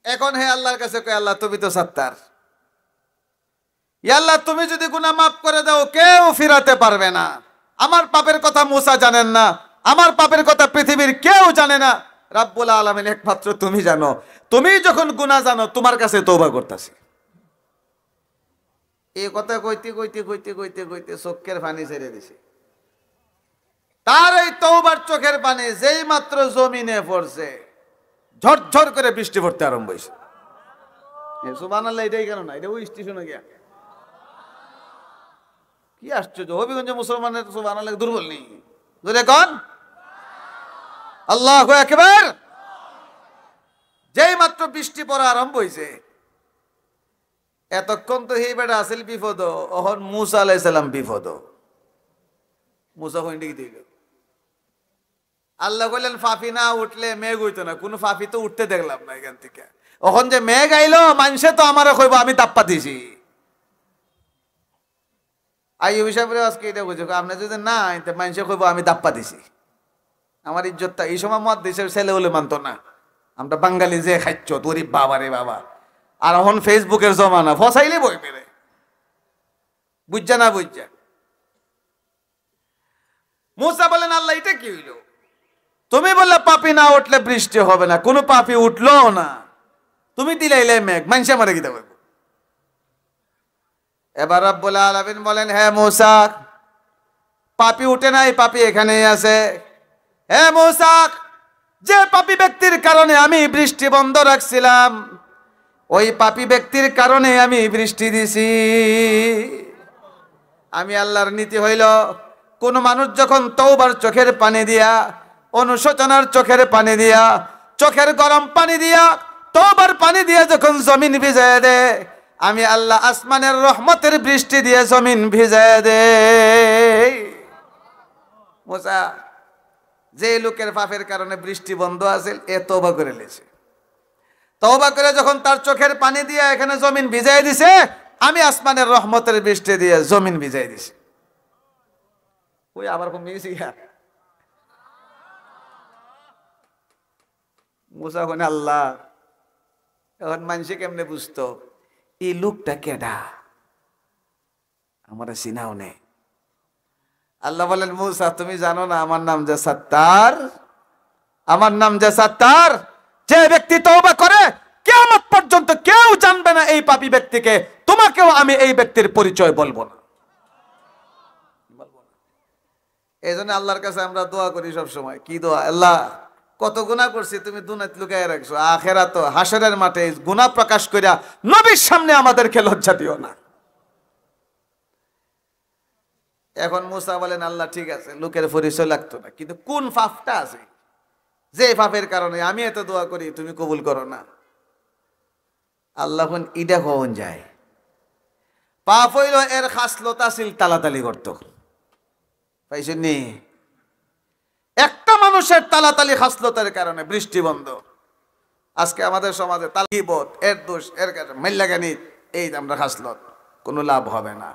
এখন হে আল্লাহর কাছে কয়, আল্লাহ তুমি তো সত্তার, ইয়া আল্লাহ তুমি যদি গুনাহ মাফ করে দাও কেউ ফিরাতে পারবে না। আমার পাপের কথা মুসা জানেন না, আমার পাপের কথা পৃথিবীর কেউ জানে না, রাব্বুল আলামিন একমাত্র তুমি জানো। তুমি যখন গুনাহ জানো, তোমার কাছে তওবা করতেছি। এই কথা কইতে কইতে কইতে কইতে কইতে চোখের পানি ছেড়ে দিছে। তার এই তওবার চোখের পানি যেই মাত্র জমিনে পড়ছে, ঝরঝর করে বৃষ্টি পড়তে আরম্ভ হয়েছে। সুবহানাল্লাহ, এটাই কেন না, এটা ওই স্টেশনে গিয়া কি আশ্চর্য। হবিগঞ্জ মুসলমানের সুবহানাল্লাহ দুর্বল নেই, ধরে কোন আল্লাহু আকবার। যেই মাত্র বৃষ্টি পড়া আরম্ভ হয়েছে, এতক্ষণ তো এই বেটা আসল বিপদ, অহন মুসা আলাইহিস সালাম বিপদ। মুসা কইন দিল, আল্লাহ কইলেন ফাফি না উঠলে মেঘ হইতো না, কোন ফাফি তো উঠতে দেখলাম না এখান থেকে। এখন যে মেঘ আইলো, মানুষে তো আমারে কইব আমি তাপ্পা দিছি। আইয়ুব সাহেবের আজকে এটা বুঝো, আপনি যদি না আইতে মানুষে কইব আমি দাপ্পা দিছি। আমার ইজ্জতটা এই সময় মত দেশের ছেলে হলে মানতো না, আমরা বাঙালি যে খাচ্ছ তোর বাবা রে বাবা। আর এখন ফেসবুকের জমানা, ফসাইলে বই পেরে বুঝছা না বুঝছা। মুসা বলেন, আল্লাহ এটা কি হইল? তুমি বললে পাপি না উঠলে বৃষ্টি হবে না, কোনো পাপি উঠলো না, তুমি দিলাইলে মেঘ, মানুষে মারে গিয়ে দেব। এবার রব্বুল আলামিন বলেন, হ্যাঁ মুসা, পাপি উঠে নাই, পাপি এখানেই আছে। হ্যাঁ মুসা, যে পাপী ব্যক্তির কারণে আমি বৃষ্টি বন্ধ রাখছিলাম, ওই পাপী ব্যক্তির কারণে আমি বৃষ্টি দিছি। আমি আল্লাহর নীতি হইল, কোন মানুষ যখন তওবার চোখের পানি দিয়া, অনুশোচনার চোখের পানি দিয়া, চোখের গরম পানি দিয়া, তওবার পানি দিয়া যখন জমিন ভিজায় দে, আমি আল্লাহ আসমানের রহমতের বৃষ্টি দিয়ে জমিন ভিজায় দে। মুসা, যে লোকের পাপের কারণে বৃষ্টি বন্ধ আছে, এ তওবা করে লেছে। তওবা করে যখন তার চোখের পানি দিয়ে এখানে জমিন ভিজাই দিছে, আমি আসমানের রহমতের বৃষ্টি দিয়ে জমিন ভিজাই দিছি। ওই আবার কমে গেছি। মুসা কোনে আল্লাহ, এখন মানুষে কেমনে বুঝতো এই লোকটা কেডা, আমার চিনাও নেই। আল্লাহ বলেন, মুসা তুমি জানো না আমার নাম যে সত্তার, আমার নাম যে সত্তার। যে ব্যক্তি তওবা করে কিয়ামত পর্যন্ত কেউ জানবে না এই পাপী ব্যক্তিকে, তোমাকেও আমি এই ব্যক্তির পরিচয় বলবো না। এই জন্য আল্লাহর কাছে আমরা দোয়া করি সব সময়। কি দোয়া? আল্লাহ কত গুনাহ করছি, তুমি দুনিয়াতে লুকায় রাখছো, আখিরাত হাসরের মাঠে গুনাহ প্রকাশ কইরা নবীর সামনে আমাদেরকে লজ্জা দিও না। এখন মুসা বলেন, আল্লাহ ঠিক আছে, লোকের পরিচয় লাগতো না, কিন্তু কোন পাপটা আছে যে পাপের কারণে আমি এত দোয়া করি তুমি কবুল করো না? আল্লাহ ইডা কখন যায়? পাপ হইল এর খাসলতা ছিল তালাতালি করতো, পাইছেন নি? একটা মানুষের তালাতালি খাসলতার কারণে বৃষ্টি বন্ধ। আজকে আমাদের সমাজে তালিবোধ, এর দোষ, এর মেল্লাগানি, এই আমরা হাসলত, কোনো লাভ হবে না।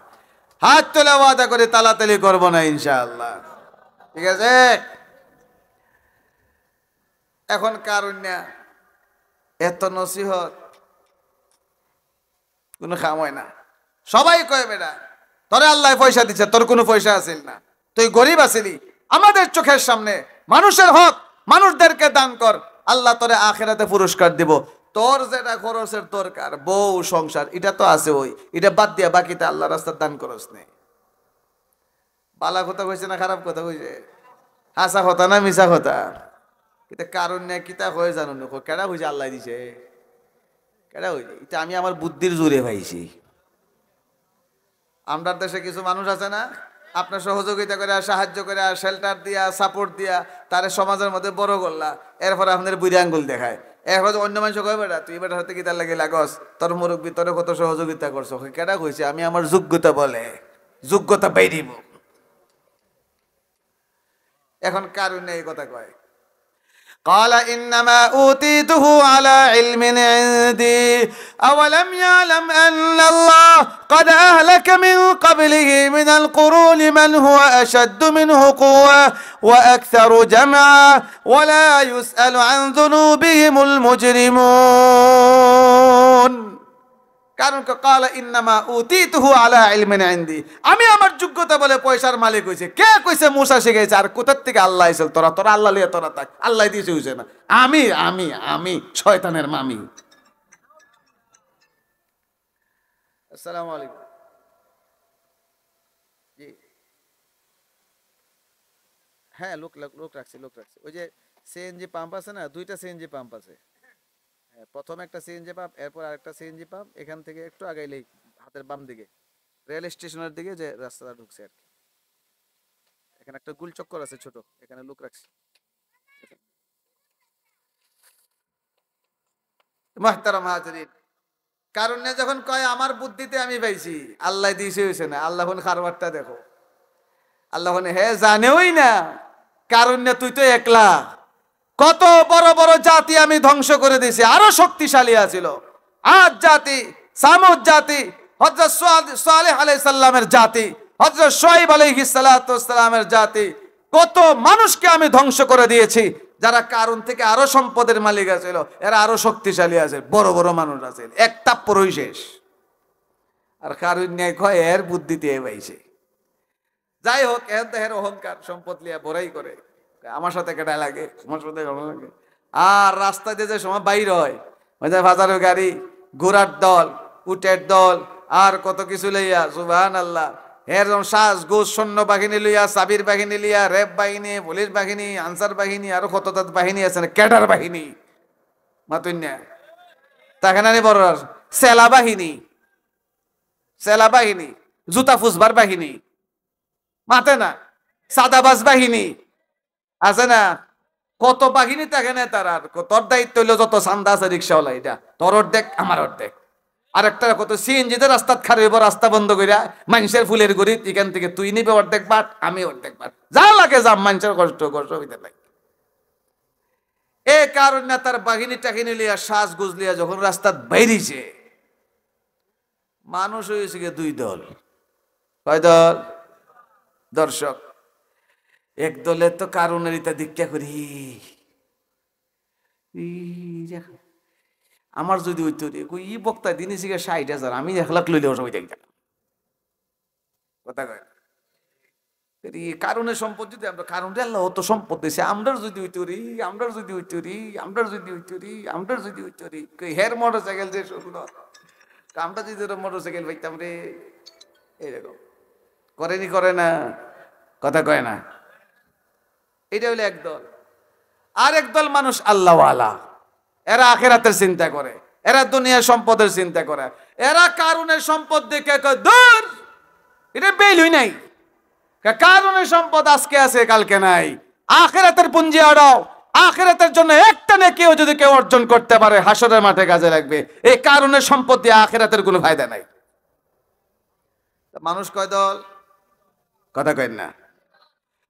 হাত তোলে ওয়াদা করে তালাতালি করবো না ইনশাআল্লাহ, ঠিক আছে? এখন কারুণ্যা এত নসিহত কোনো কাম হয় না। সবাই কয় বেটা তোরে আল্লাহ পয়সা দিচ্ছে, তোর কোনো পয়সা আসিল না, তুই গরিব আসিলি, আমাদের চোখের সামনে মানুষের হক, মানুষদেরকে দান কর, আল্লাহ তোরে আখিরাতে পুরস্কার দিব। তোর যেটা খরচের দরকার, বউ সংসার, এটা তো আছে, ওই এটা বাদ দিয়া বাকিটা আল্লাহ রাস্তার দান করস নে। বালা কথা কইছে না খারাপ কথা কইছে? হাসা কথা না মিশা কথা? এটা কারণ নেই, কিতা হয়ে জানো না, কেডা হয়েছে আল্লাহ দিছে, কেডা হয়েছে? এটা আমি আমার বুদ্ধির জোরে পাইছি। আমরার দেশে কিছু মানুষ আছে না, আপনার সহযোগিতা করে, সাহায্য করে, শেল্টার দিয়া, সাপোর্ট দিয়া তার সমাজের মধ্যে বড় করলা, এরপরে আপনার বুড়ি আঙ্গুল দেখায়। এরপর অন্য মানুষ কয় বেটা তুই বেটার হাতে কিতার লাগে লাগস, তোর মুরব্বী তোরে কত সহযোগিতা করছো, কেডা কইছে? আমি আমার যোগ্যতা বলে, যোগ্যতা পাই দিব। এখন কারণ নেই কথা কয়। قال إنما أوتيته على علم عندي أولم يعلم أن الله قد أهلك من قبله من القرون من هو أشد منه قوة وأكثر جمعا ولا يسأل عن ذنوبهم المجرمون। কারণ قال إنما أوتيته على علم عندي, আমি আমার যোগ্যতা বলে পয়সার মালিক হইছে। কে কইছে মুসা শিখাইছে? আর কোথার থেকে আল্লাহ আইছে? তোরা তোরা আল্লাহ লিয়ে তোরা থাক, আল্লাহ দিয়েছে হইছে না। আমি আমি আমি শয়তানের মামি। আসসালামু আলাইকুম। জি হ্যাঁ, লোক রাখছি, ওই যে সিএনজি পাম্প আছে না, দুইটা সিএনজি পাম্প আছে। প্রথম একটা সিএনজি পাম্প, এরপর আরেকটা সিএনজি পাম্প, এখান থেকে একটু আগাইলেই হাতের বাম দিকে রেল স্টেশনের দিকে যে রাস্তাটা ঢুকছে আর কি, এখানে একটা গোল চক্কর আছে ছোট, এখানে লোক রাখছি। মুহতারাম হাজিরিন, কারণ যখন কয় আমার বুদ্ধিতে আমি পাইছি, আল্লাহ দিয়েছে হইছে না, আল্লাহ খারবারটা দেখো। আল্লাহ হে জানেওই না, কারণ তুই তো একলা, কত বড় বড় জাতি আমি ধ্বংস করে দিয়েছি, আরো শক্তিশালী আছিল। আদ জাতি, সামুদ জাতি, হযরত সালেহ আলাইহিস সালামের জাতি, হযরত শুআয়ব আলাইহিস সালামের জাতি, কত মানুষকে আমি ধ্বংস করে দিয়েছি, যারা কারণ থেকে আরো সম্পদের মালিক আছিল, এরা আরো শক্তিশালী আছে, বড় বড় মানুষ আছে, এক তাপ্পরই শেষ। আর কারণ ন্যায় কয় এর বুদ্ধিতে পাইছে। যাই হোক, এর অহংকার সম্পদ লিয়া বড়াই করে, আমার সাথে কেটা লাগে, আমার সাথে ভালো লাগে। আর রাস্তায় যে সময় বাইর হয়, ওই যে বাজারের গাড়ি, ঘোড়ার দল, উটের দল, আর কত কিছু লইয়া, সুবহানাল্লাহ, এর সাজ গোস সৈন্য বাহিনী লইয়া, সাবির বাহিনী লইয়া, র্যাব বাহিনী, পুলিশ বাহিনী, আনসার বাহিনী, আরো কত বাহিনী আছে না, ক্যাডার বাহিনী, মাতুন্যা তাকে না বড় সেলা বাহিনী, জুতা ফুসবার বাহিনী, মাতে না সাদাবাজ বাহিনী আছে না, কত বাহিনী থাকে না তারা। তোর দায়িত্ব হইলো যত চান্দা আছে রিক্সাওয়ালা, এটা তোর অর্ধেক আমার অর্ধেক। আর একটা কত সিএনজিতে রাস্তা খারাপ হইব, রাস্তা বন্ধ করিয়া মানুষের ফুলের গড়ি, এখান থেকে তুই নিবে অর্ধেক বাট, আমি অর্ধেক বাট, যা লাগে যা, মানুষের কষ্ট হইতে লাগে। এ কারণ না তার বাহিনী টাহিনী লিয়া, শ্বাস গুজলিয়া যখন রাস্তা বাইরিছে, মানুষ হয়েছে গিয়ে দুই দল। কয় দল? দর্শক এক দলের তো কারণের ইতা দীক্ষা করি, আমার যদি হইতো ই বক্তা দিনে 60,000, আমি 1 লাখ লইলে সবাই দেখতাম। কথা কয় কারণের সম্পদ যদি আমরা, কারণ আল্লাহ অত সম্পদ দিয়েছে, আমরার যদি হইতো রি, আমরার যদি হইতো রি, আমরার যদি হইতো রি, আমরার যদি হইতো রি, হের মোটর সাইকেল যে সুন্দর, আমরা যদি মোটর সাইকেল পাইতাম রে, এইরকম করেনি, করে না, কথা কয় না। এটা হইলো এক দল। আর এক দল মানুষ আল্লাহওয়ালা, এরা আখিরাতের চিন্তা করে, এরা দুনিয়ার সম্পদের চিন্তা করে, এরা কারণের সম্পদ দেখে দূর, এটা বেলই নাই, কারণের সম্পদ আজকে আছে কালকে নাই, আখিরাতের পুঞ্জি আড়াও, আখিরাতের জন্য একটা নেকিও যদি কেউ অর্জন করতে পারে, হাসরের মাঠে কাজে লাগবে। এই কারণের সম্পদ দিয়ে আখিরাতের কোনো ফায়দা নাই। মানুষ কয় দল? কথা কয় না।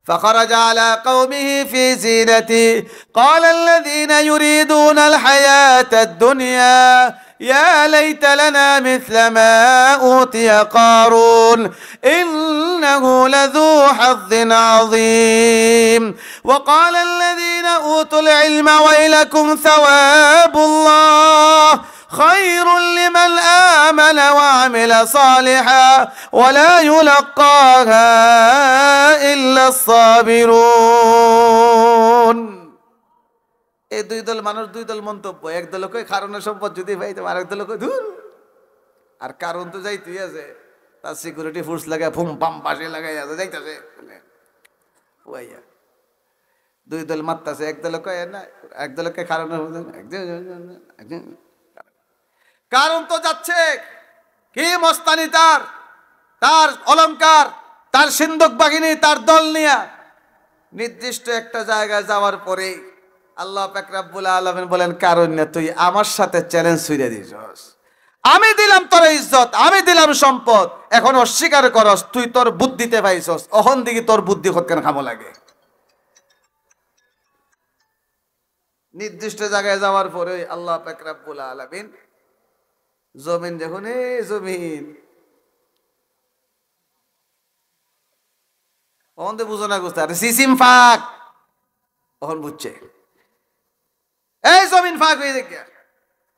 فخرج على قومه في زينته قال الذين يريدون الحياة الدنيا يا ليت لنا مثل ما أوتي قارون إنه لذو حظ عظيم وقال الذين أوتوا العلم ويلكم ثواب الله خير لمن آمن وعمل صالحا ولا يلقاها إلا الصابرون এই দুই দল মানুষ দুই দল মন্তব্য এক দল কই কারণের সম্পদ যদি পাইতাম আরেক দল কই ধুর আর কারণ তো যাইতেই আছে তার সিকিউরিটি ফোর্স লাগায় ফুম পাম পাশে লাগাই আছে যাইতাছে ওইয়া দুই দল মারতাছে এক দল কই না এক দল কই কারণের একজন কারণ তো যাচ্ছে কি মস্তানি তার অলংকার তার সিন্ধুক বাহিনী তার দল নিয়ে নির্দিষ্ট একটা জায়গায় যাওয়ার পরে আল্লাহ পাক রব্বুল আলামিন বলেন কারণ না তুই আমার সাথে চ্যালেঞ্জ ছুঁড়ে দিছস আমি দিলাম তোর ইজ্জত আমি দিলাম সম্পদ এখন অস্বীকার করস তুই তোর বুদ্ধিতে পাইছস অহন দিকে তোর বুদ্ধি কতখান খামো লাগে নির্দিষ্ট জায়গায় যাওয়ার পরে আল্লাহ পাক রব্বুল আলামিন জমিন যখন জমিন অন্ধে বুঝো না বুঝতে আরে সিসিম ফাঁক তখন বুঝছে এই জমিন ফাঁক হয়ে দেখে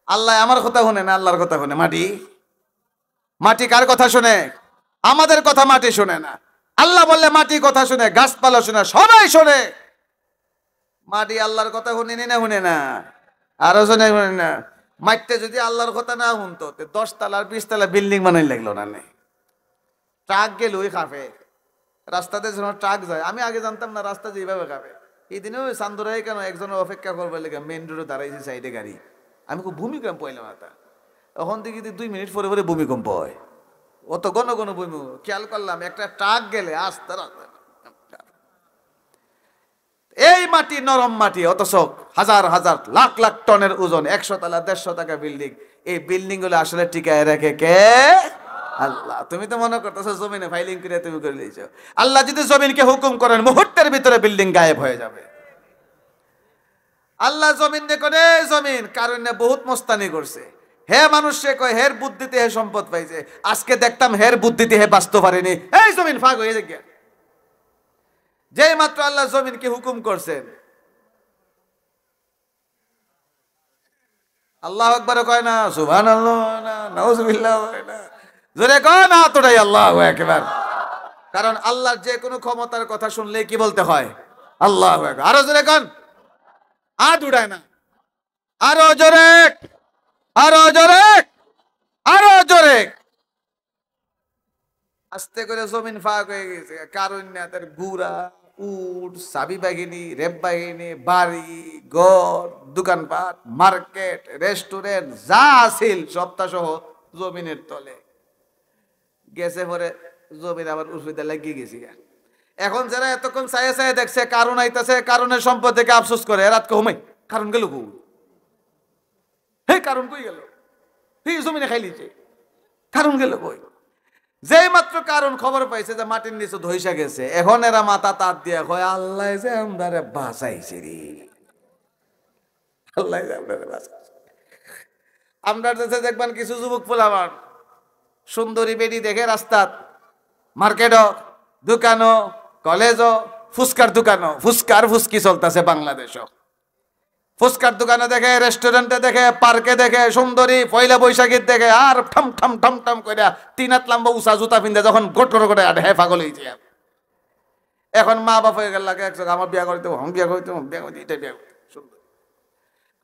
আল্লাহ আমার কথা শুনে না আল্লাহর কথা শুনে মাটি কার কথা শুনে আমাদের কথা মাটি শুনে না আল্লাহ বললে মাটি কথা শুনে গাছপালা শুনে সবাই শুনে মাটি আল্লাহর কথা শুনে না শুনে না আরো শুনে না মাইতে যদি আল্লাহর কথা না শুনতো 10 তলার 20 তলা বিল্ডিং বানাই লাগলো না ট্রাক গেল ওই খাবে রাস্তাতে যখন ট্রাক যায় আমি আগে জানতাম না রাস্তা যেভাবে খাবে এই দিনে ওই চান্দুরাই কেন একজন অপেক্ষা করবে লেগে মেন রোডে দাঁড়াইছে সাইডে গাড়ি আমি খুব ভূমিকম্প হইলাম এটা তখন দেখি 2 মিনিট পরে পরে ভূমিকম্প হয় অত ঘন ঘন ভূমিকম্প খেয়াল করলাম একটা ট্রাক গেলে আস্তে এই মাটি নরম মাটি অথচ হাজার হাজার লাখ লাখ টনের ওজন 100 তলা 150 টাকা বিল্ডিং এই বিল্ডিং গুলো আসলে টিকায় রাখে কে আল্লাহ তুমি তো মনে করতেছো জমিনে ফাইলিং করে তুমি করে দিয়েছো আল্লাহ যদি জমিনকে হুকুম করেন মুহূর্তের ভিতরে বিল্ডিং গায়েব হয়ে যাবে আল্লাহ জমিন দেখে জমিন কারণ বহুত মস্তানি করছে হে মানুষে কয় হের বুদ্ধিতে হে সম্পদ পাইছে আজকে দেখতাম হের বুদ্ধিতে হে বাঁচতে পারেনি এই জমিন ফাঁক হয়ে যায় যেই মাত্র আল্লাহ জমিনকে হুকুম করছেন আল্লাহ আকবার কয় না সুবহানাল্লাহ না নাউজুবিল্লাহ হয় না জোরে কয় না তোরাই আল্লাহু আকবার কারণ আল্লাহর যে কোনো ক্ষমতার কথা শুনলে কি বলতে হয় আল্লাহু আকবার আরো জোরে কোন হাত উড়ায় না আরো জোরে আরো জোরে আরো জোরে আস্তে করে জমিন ফাঁক হয়ে গেছে কারণ না তার গুড়া উট সাবি বাহিনী রেপ বাহিনী বাড়ি ঘর দোকানপাট মার্কেট রেস্টুরেন্ট যা ছিল সবটা সহ জমিনের তলে গেছে পরে জমিন আবার উসবিদা লাগিয়ে গেছি এখন যারা এতক্ষণ চায়ে চায়ে দেখছে কারণ আইতাছে কারণের সম্পদ থেকে আফসোস করে রাত কমে কারণ গেল কই হে কারণ কই গেল এই জমিনে খাইলিছে কারণ গেল কই যেই মাত্র কারণ খবর পাইছে যে মাটির নিচে ধইসা গেছে এখন এরা মাথা তাত দিয়া কয় আল্লাহ যে আমরারে বাঁচাইছে রে আল্লাহ যে আমরারে বাঁচাইছে আমরা দেশে দেখবেন কিছু যুবক পোলাবার সুন্দরী বেডি দেখে রাস্তাত মার্কেটও দোকানও কলেজও ফুচকার দোকানও ফুচকার ফুচকি চলতেছে বাংলাদেশও ফুচকার দোকানে দেখে রেস্টুরেন্টে দেখে পার্কে দেখে সুন্দরী পয়লা বৈশাখীর দেখে আর ঠম ঠম ঠম ঠম করে 3 হাত লম্বা উঁচা জুতা পিন্ধে যখন গোটর করে আটে হ্যাঁ পাগল হয়েছে এখন মা বাপ হয়ে গেল লাগে একশো আমার বিয়া করতে আমি বিয়া করতে বিয়া করতে এটা বিয়া করতে সুন্দর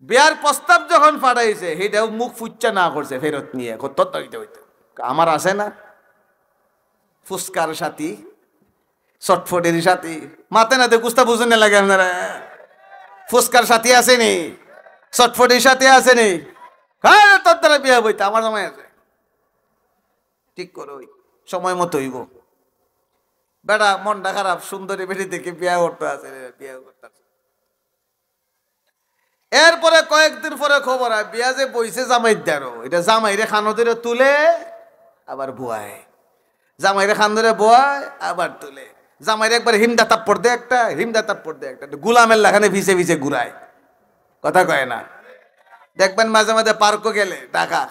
বিয়ার প্রস্তাব যখন পাঠাইছে সেটাও মুখ ফুচ্চা না করছে ফেরত নিয়ে তত্ত্বাইতে হইতে আমার আছে না ফুচকার সাথী চটফটের সাথী মাতে না তো কুস্তা বুঝুন না লাগে আপনারা ফুচকার সাথী আসেনি চটফটির সাথে আসেনি তোর দ্বারা বিয়া বইতে আমার সময় আছে ঠিক করো সময় মতো হইব বেটা মনটা খারাপ সুন্দরী বেটি দেখে বিয়া করতে আছে বিয়া করতে আছে এরপরে কয়েকদিন পরে খবর হয় বিয়া যে বইছে জামাই দেরো এটা জামাইরে খানো ধরে তুলে আবার বোয়ায় জামাইরে খান ধরে বোয়ায় আবার তুলে জামাইরে একবার হিমদা তাপ্পড় দে একটা, হিমদা তাপ্পড় দে একটা, গুলামের লাগানে ভিসে ভিসে ঘুরায়, কথা কয় না। দেখবেন মাঝে মাঝে পার্কও গেলে ঢাকা,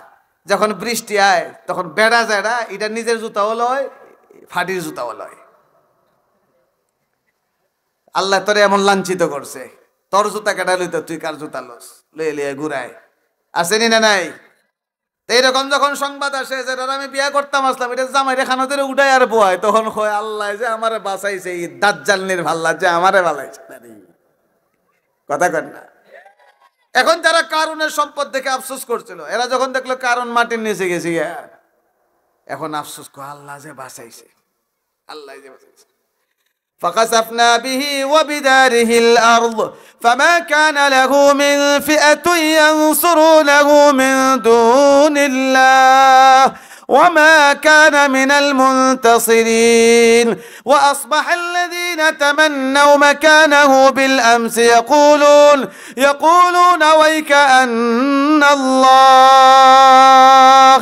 যখন বৃষ্টি আয় তখন বেড়া জেড়া এটা নিজের জুতাও লয়, ফাটির জুতাও লয়। আল্লাহ তোরে এমন লাঞ্ছিত করছে, তোর জুতা কেটা লইতো, তুই কার জুতা লস, লয়ে লিয়ে ঘুরায়, আসেনি না নাই? এইরকম যখন সংবাদ আসে যে আমি বিয়ে করতাম আসলাম, এটা জামাই রেখানো ধরে উঠাই আর বয়, তখন হয় আল্লাহ যে আমারে বাঁচাইছে, এই দাজ্জালনির ভাল্লা যে আমারে বাঁচাইছে, কথা কন না। এখন যারা কারুনের সম্পদ দেখে আফসোস করছিল, এরা যখন দেখলো কারণ মাটির নিচে গেছি, এখন আফসোস কর আল্লাহ যে বাঁচাইছে, আল্লাহ যে বাঁচাইছে। فخسفنا به وبداره الأرض فما كان له من فئة ينصرونه من دون الله وما كان من المنتصرين وأصبح الذين تمنوا مكانه بالأمس يقولون ويك أن الله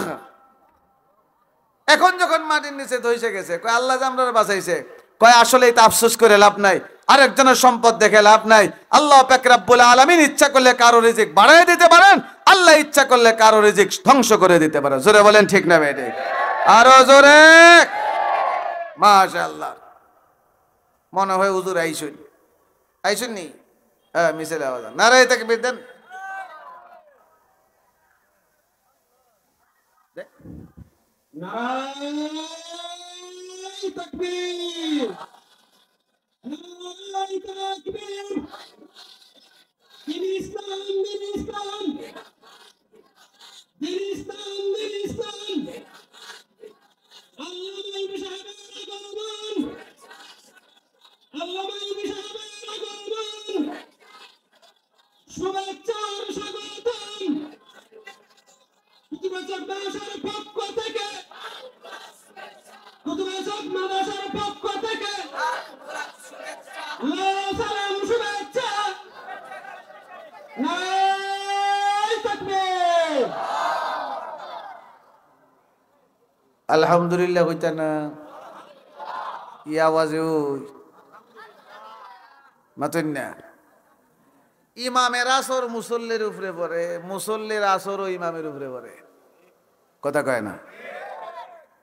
এখন যখন মাটির নিচে ধইসে গেছে, কয় আল্লাহ যে আমরা বাঁচাইছে, কয় আসলে এটা আফসোস করে লাভ নাই, আরেকজনের সম্পদ দেখে লাভ নাই। আল্লাহ পাক রব্বুল আলামিন ইচ্ছা করলে কারো রিজিক বাড়ায় দিতে পারেন, আল্লাহ ইচ্ছা করলে কারো রিজিক ধ্বংস করে দিতে পারেন। জোরে বলেন ঠিক না বেঠিক? আরো জোরে মাশাআল্লাহ। মনে হয় হুজুর আইসুন নি? হ্যাঁ, মিছিল আওয়াজ, নারায়ে তাকবীর দেন। নারায়ে তাকবীর, নারায়ে তাকবীর। দিন ইসলাম, দিন ইসলাম, দিন ইসলাম, দিন ইসলাম। আল্লামা ইবনে সাহেবের আগমন, আল্লামা ইবনে সাহেবের আগমন, শুভেচ্ছার স্বাগতম। ইতিবাচক মাদ্রাসার পক্ষ থেকে, ইতিবাচক মাদ্রাসার পক্ষ থেকে সালাম, শুভেচ্ছা। নারায়ে তাকবীর। আলহামদুলিল্লাহ হইতা না? ই আওয়াজে ওই মাতুন না। ইমামের আসর মুসল্লির উপরে পড়ে, মুসল্লির আসর ও ইমামের উপরে পড়ে, কথা কয় না?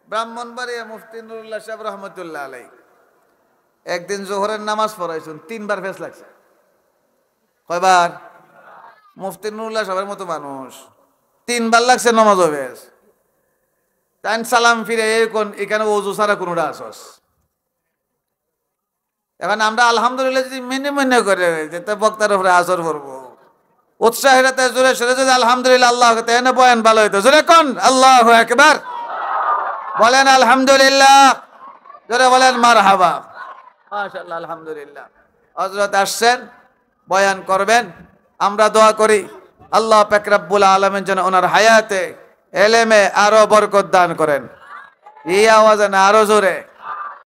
ব্রাহ্মণবাড়িয়া মুফতি নুরুল্লাহ সাহেব রহমতুল্লাহ আলাই একদিন জোহরের নামাজ পড়াইছেন, 3 বার ফেস লাগছে। কয়বার? মুফতি নুরুল্লাহ সাহেবের মতো মানুষ 3 বার লাগছে নামাজ ফেস। তাই সালাম ফিরে এখানে ওযু ছাড়া কোনোটা আসস। এখন আমরা আলহামদুলিল্লাহ যদি মেনে করে যেতে বক্তার উপরে আসর করবো, উৎসাহের জোরে সরে যদি আলহামদুলিল্লাহ আল্লাহ এনে বয়ান ভালো হইতো, জোরে কোন আল্লাহু আকবার বলেন, আলহামদুলিল্লাহ জোরে বলেন মারহাবা। মাশাআল্লাহ, আলহামদুলিল্লাহ। হযরত আসছেন, বয়ান করবেন, আমরা দোয়া করি আল্লাহ পাক রব্বুল আলামিন যেন ওনার হায়াতে এলেমে আরো বরকত দান করেন। এই আওয়াজে না, আরো জোরে।